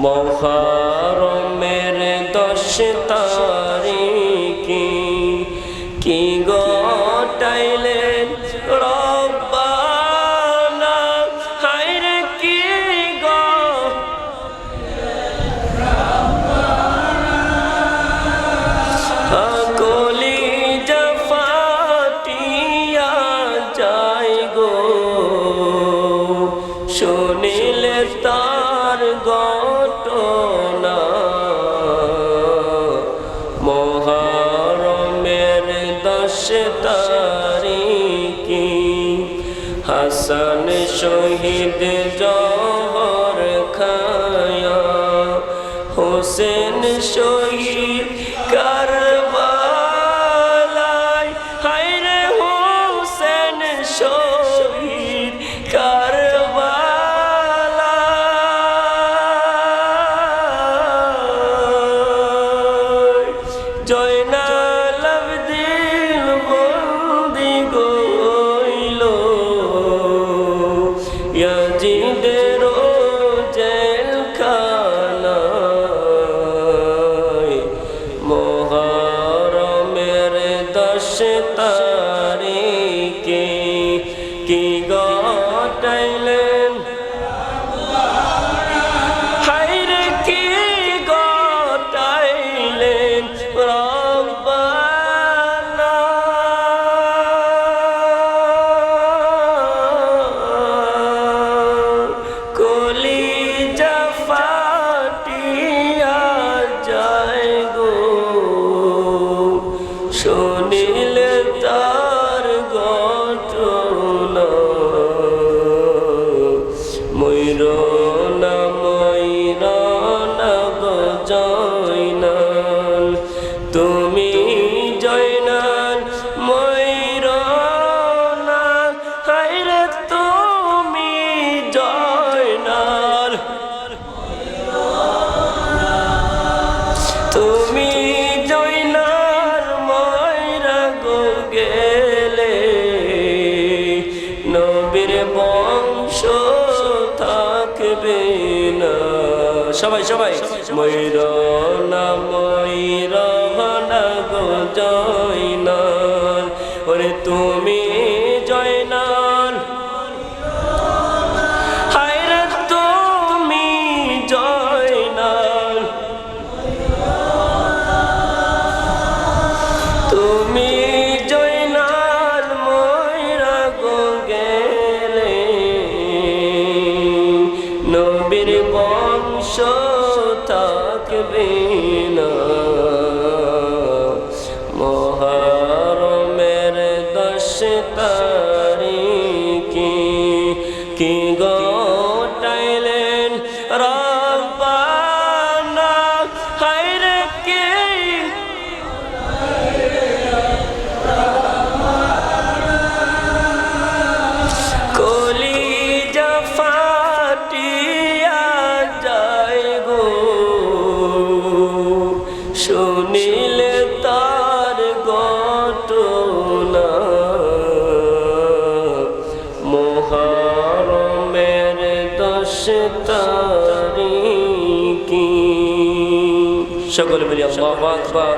মুহররমের 10 তারিখে কি গটাইলেন রব্বানা, হায়রে কি গো কলিজা ফাটিয়া যায় গো, শুনিলে তার ঘটনা। মুহররমের 10 তারিখে হাসান শহীদ জহর খায়া, হোসেন শহীদ কারবালায়, হায়রে হোসেন শহীদ কারবালায়। জয়নাল আবদিন বন্দি গইল ইয়াজিদের জেলখানায়। মুহররমের 10 তারিখে কি গটাইলেন, হায়রে কি গটাইলেন রব্বানা। কলিজা ফাটিয়া যায় গো, শুনিলে তার ঘটনা। ময়ূরনা ময়ূরনা গো জয়নাল, তুমি জয়নাল ময়ূরনা, হায়রে তুমি জয়নাল, তুমি জয়নাল ময়রা গো গেলে নবীর বংশ থাকবে না। সবাই সবাই ময়ূরনা ময়ূরনা গো জয়নাল, ওরে তুমি জয়নাল, হায়রে তুমি জয়নাল, তুমি জয়নাল ময়রা গো গেলে নবীর বংশ থাকবে না। মুহররমের 10 তারিখে কি গটাইলেন রব্বানা, হায়রে কি কলিজা ফাটিয়া যায় গো, শুনিলে তার ঘটনা। মুহররমের 10 তারিখে সকলে মিলে আল্লাহু আকবার।